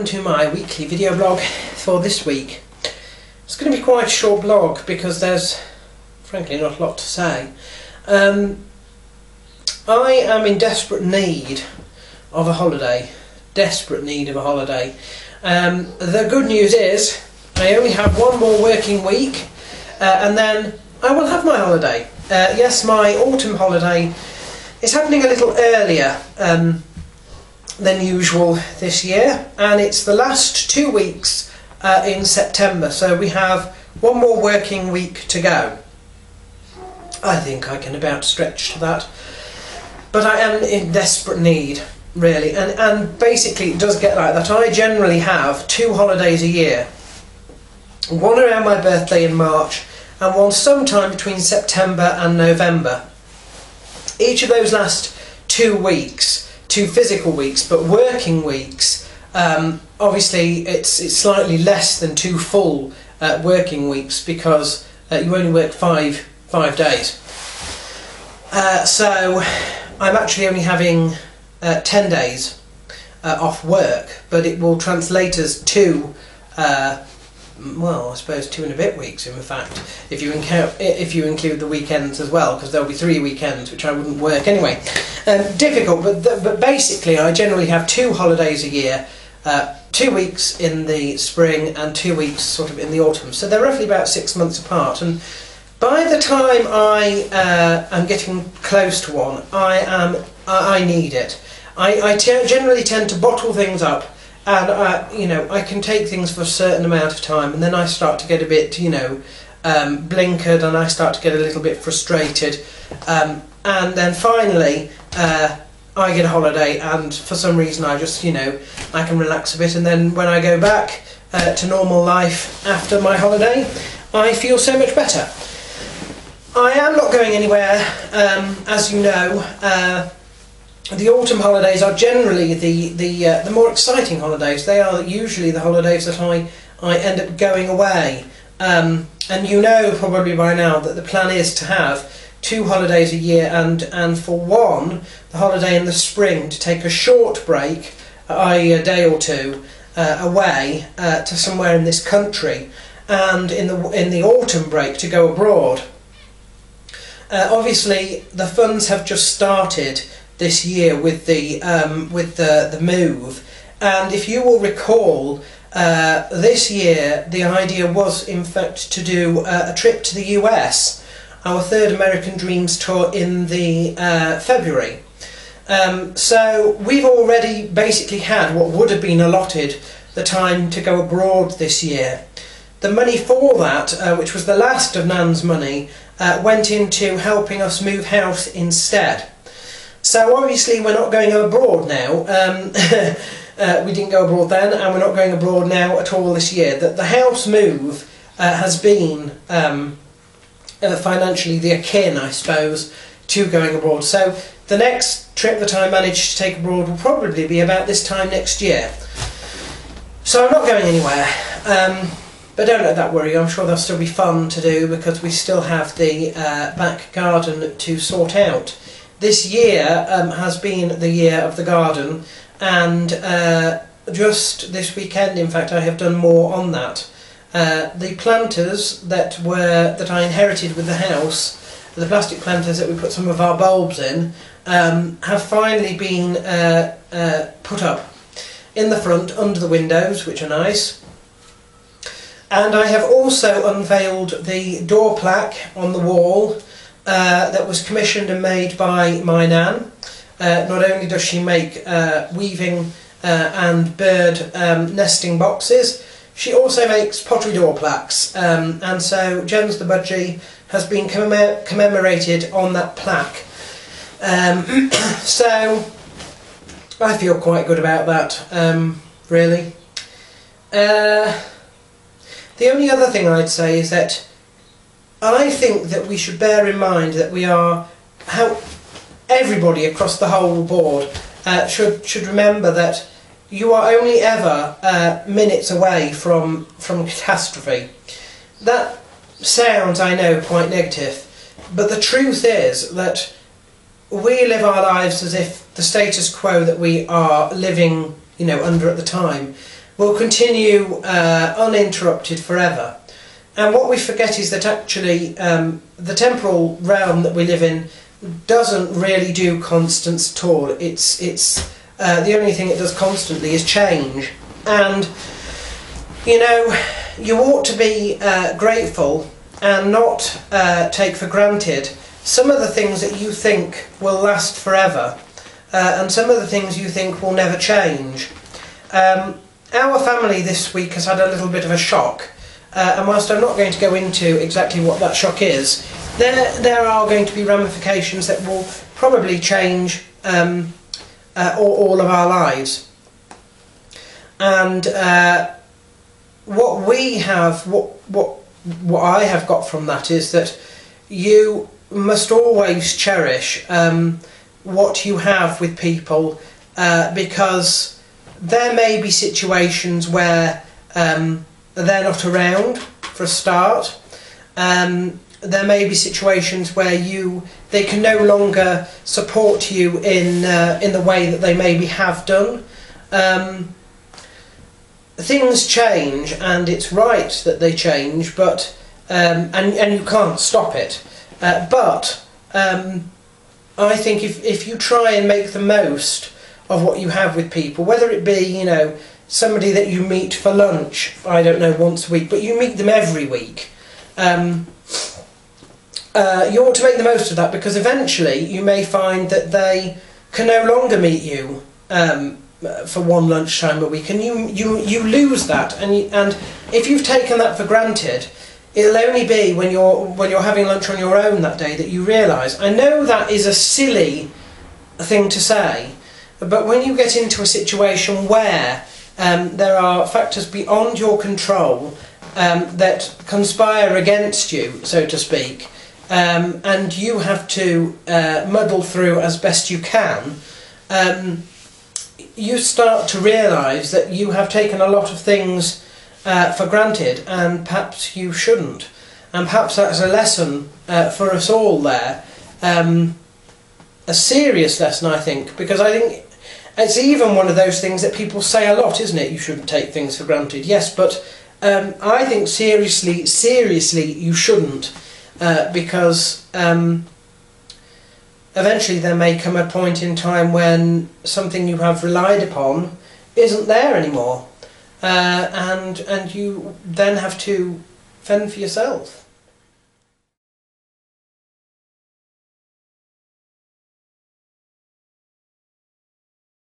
welcome to my weekly video blog for this week. It's going to be quite a short blog because there's frankly not a lot to say. I am in desperate need of a holiday. The good news is I only have one more working week and then I will have my holiday. Yes, my autumn holiday is happening a little earlier than usual this year, and it's the last 2 weeks in September, so we have one more working week to go. I think I can about stretch to that, but I am in desperate need, really, and basically it does get like that. I generally have 2 holidays a year, one around my birthday in March and one sometime between September and November. Each of those last 2 weeks, 2 physical weeks, but working weeks, obviously it's slightly less than 2 full working weeks because you only work five days. So I'm actually only having 10 days off work, but it will translate as 2 well, I suppose 2 and a bit weeks in fact, if you include the weekends as well, because there'll be 3 weekends which I wouldn't work anyway. Difficult, but basically I generally have 2 holidays a year, 2 weeks in the spring and 2 weeks sort of in the autumn, so they're roughly about 6 months apart, and by the time I am getting close to one, I need it. I generally tend to bottle things up. And you know, I can take things for a certain amount of time, and then I start to get a bit, blinkered, and I start to get a little bit frustrated, and then finally I get a holiday, and for some reason I just, I can relax a bit, and then when I go back to normal life after my holiday, I feel so much better. I am not going anywhere, as you know. The autumn holidays are generally the more exciting holidays. They are usually the holidays that I end up going away. And you know probably by now that the plan is to have 2 holidays a year, and for one, the holiday in the spring, to take a short break, i.e. a day or 2, away to somewhere in this country, and in the autumn break to go abroad. Obviously the funds have just started this year with the move, and if you will recall, this year the idea was in fact to do a trip to the US, our 3rd American Dreams tour in the February. So we've already basically had what would have been allotted the time to go abroad this year. The money for that, which was the last of Nan's money, went into helping us move house instead. So obviously we're not going abroad now. We didn't go abroad then, and we're not going abroad now at all this year. The house move has been financially the akin, I suppose, to going abroad. So the next trip that I manage to take abroad will probably be about this time next year. So I'm not going anywhere. But don't let that worry you. I'm sure there'll still be fun to do because we still have the back garden to sort out. This year has been the year of the garden, and just this weekend in fact I have done more on that. The planters that I inherited with the house, the plastic planters that we put some of our bulbs in, have finally been put up in the front under the windows, which are nice. And I have also unveiled the door plaque on the wall that was commissioned and made by my Nan. Not only does she make weaving and bird nesting boxes, she also makes pottery door plaques, and so Jens the Budgie has been commemorated on that plaque. So I feel quite good about that, really. The only other thing I'd say is that I think that we should bear in mind that how everybody across the whole board should remember that you are only ever minutes away from catastrophe. That sounds, I know, quite negative, but the truth is that we live our lives as if the status quo that we are living, under at the time will continue uninterrupted forever. And what we forget is that actually the temporal realm that we live in doesn't really do constants at all. It's the only thing it does constantly is change. And you know, you ought to be grateful and not take for granted some of the things that you think will last forever, and some of the things you think will never change. Our family this week has had a little bit of a shock, and whilst I'm not going to go into exactly what that shock is, there are going to be ramifications that will probably change all of our lives. And what I have got from that is that you must always cherish what you have with people, because there may be situations where they're not around for a start. There may be situations where they can no longer support you in the way that they maybe have done. Things change, and it's right that they change, but and you can't stop it. But I think if you try and make the most of what you have with people, whether it be, you know, somebody that you meet for lunch, I don't know, once a week, but you meet them every week, you ought to make the most of that, because eventually you may find that they can no longer meet you for one lunchtime a week, and you lose that, and if you've taken that for granted, it'll only be when you're having lunch on your own that day that you realise. I know that is a silly thing to say, but when you get into a situation where there are factors beyond your control that conspire against you, so to speak, and you have to muddle through as best you can, you start to realise that you have taken a lot of things for granted, and perhaps you shouldn't. And perhaps that's a lesson for us all there, a serious lesson, I think, because I think it's even one of those things that people say a lot, isn't it? You shouldn't take things for granted. Yes, but I think seriously you shouldn't, because eventually there may come a point in time when something you have relied upon isn't there anymore, and you then have to fend for yourself.